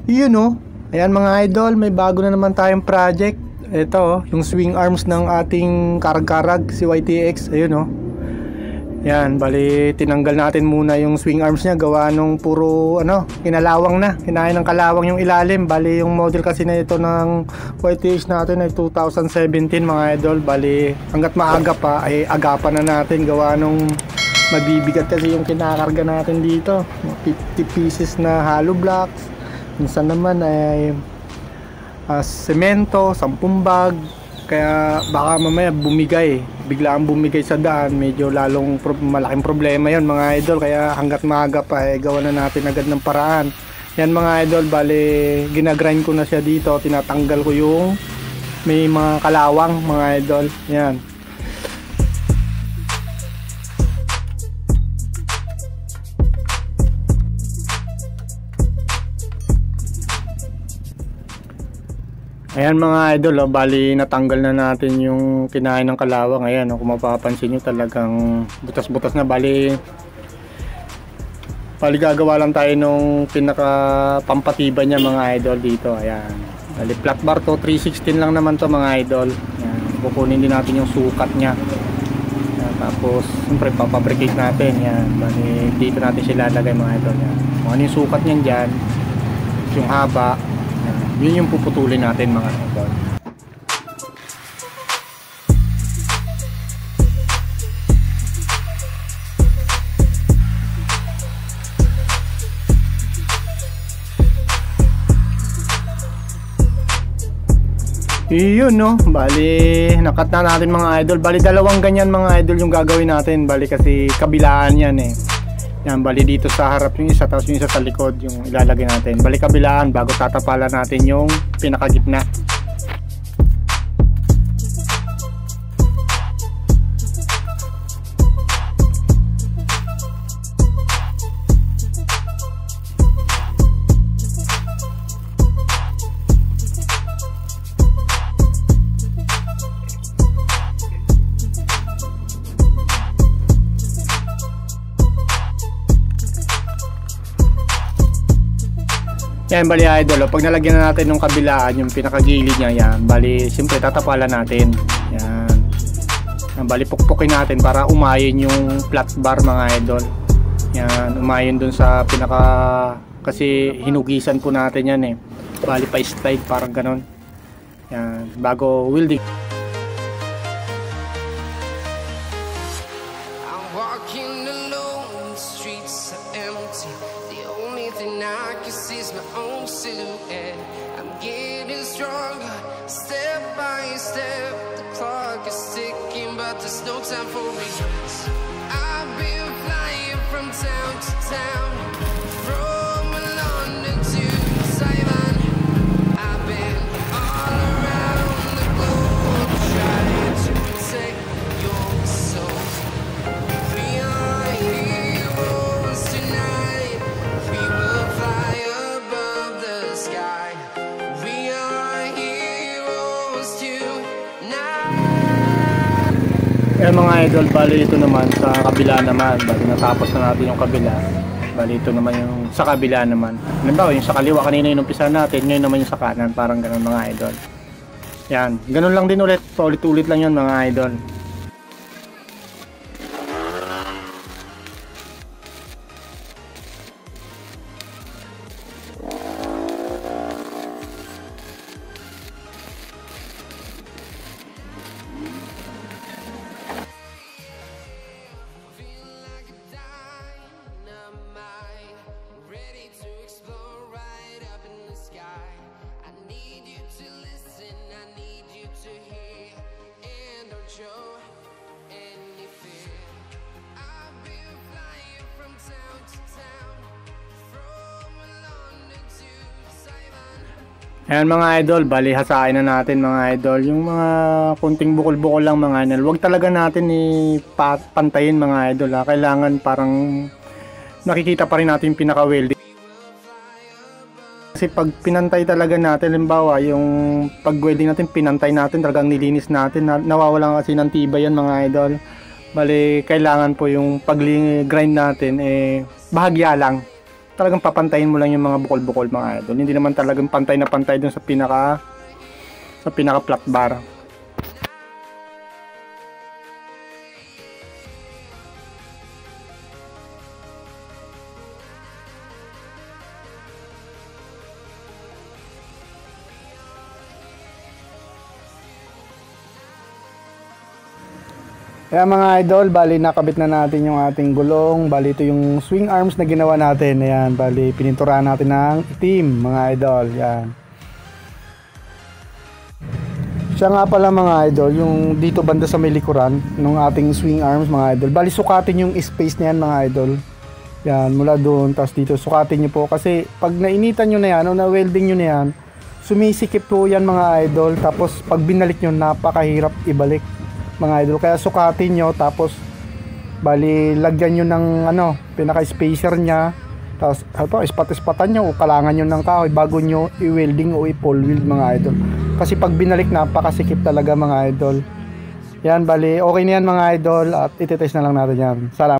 Yun no. Ayan mga idol, may bago na naman tayong project. Ito, yung swing arms ng ating karag-karag, si YTX. Ayun no. Yan, bali tinanggal natin muna yung swing arms niya, gawa nung puro kinalawang na. Kinain ng kalawang yung ilalim. Bali yung model kasi na ito ng YTX natin ay 2017 mga idol. Bali hanggat maaga pa ay agapan na natin, gawa nung mabibigat kasi yung kinakarga natin dito. 50 pieces na hollow blocks. Minsan naman ay semento, 10 bag. Kaya baka mamaya biglaan bumigay sa daan. Medyo lalong malaking problema yon mga idol. Kaya hanggat maaga pa gawa na natin agad ng paraan. Yan mga idol, bali ginagrind ko na siya dito. Tinatanggal ko yung may mga kalawang mga idol. Yan. Ayan mga idol, bali natanggal na natin yung kinain ng kalawang. Ayan, kung mapapansin nyo talagang butas-butas na. Bali gagawa lang tayo nung pinaka pampatiba niya mga idol dito. Ayan, bali flat bar to, 316 lang naman to mga idol. Ayan, kukunin din natin yung sukat niya. Ayan, tapos siyempre papabricate natin. Ayan, bali dito natin sila lalagay mga idol. Ayan, kung ano yung sukat niyan dyan, yung haba, yun yung puputulin natin mga idol. Yun no, bali nakat na natin mga idol. Bali dalawang ganyan mga idol yung gagawin natin. Bali kasi kabilaan yan Yan, bali dito sa harap yung isa, tapos yung isa sa likod yung ilalagay natin. Bali kabilaan bago tatapalan natin yung pinakagitna. Yan bali idol, pag nalagyan na natin ng kabilaan yung pinakagilid niya, yan bali siyempre tatapalan natin. Yan bali pukpukin natin para umayin yung flat bar mga idol. Yan, umayin dun sa pinaka, kasi hinugisan po natin yan bali pa slide parang ganon. Yan, bago welding. Silhouette, I'm getting stronger, step by step. The clock is ticking, but there's no time for me. I've been flying from town to town, from London to Taiwan. I've been all around the globe, trying to protect your soul. We are heroes tonight, we will fly above the sky. We are heroes tonight. Eh mga idol, bali ito naman sa kabila naman. Bali natapos na natin yung kabila. Bali ito naman yung sa kabila naman. Halimbawa yung sa kaliwa kanina yung umpisa natin, ngayon naman yung sa kanan, parang ganun mga idol. Yan, ganun lang din ulit. Paulit-ulit lang yan mga idol. Ayan mga idol, bali hasain na natin mga idol. Yung mga kunting bukol-bukol lang mga idol. Huwag talaga natin ipantayin mga idol Kailangan parang nakikita pa rin natin yung pinaka-welding. Kasi pag pinantay talaga natin, halimbawa yung pag-welding natin, pinantay natin, talagang nilinis natin, nawawalan kasi ng tibay yan mga idol. Bali kailangan po yung pag-grind natin bahagya lang. talagang papantayin mo lang yung mga bukol-bukol mga idol. Hindi naman talagang pantay na pantay dun sa pinaka flat bar. Kaya mga idol, bali nakabit na natin yung ating gulong. Bali ito yung swing arms na ginawa natin. Ayan, bali pininturahan natin ng itim mga idol. Yan. Siya nga pala mga idol, yung dito banda sa may likuran ng ating swing arms mga idol. Bali sukatin yung space na yan mga idol. Yan, mula doon, tapos dito sukatin nyo po. Kasi pag nainitan nyo na yan o na-welding nyo na yan, sumisikip po yan mga idol. Tapos pag binalik nyo, napakahirap ibalik mga idol. Kaya sukatin nyo, tapos bali lagyan nyo ng pinaka spacer nya, tapos ispat-ispatan nyo o kalangan nyo ng kahoy bago nyo i-welding o i-pole weld mga idol. Kasi pag binalik, napakasikip talaga mga idol. Yan, bali okay na yan mga idol, at ititest na lang natin yan. Salamat.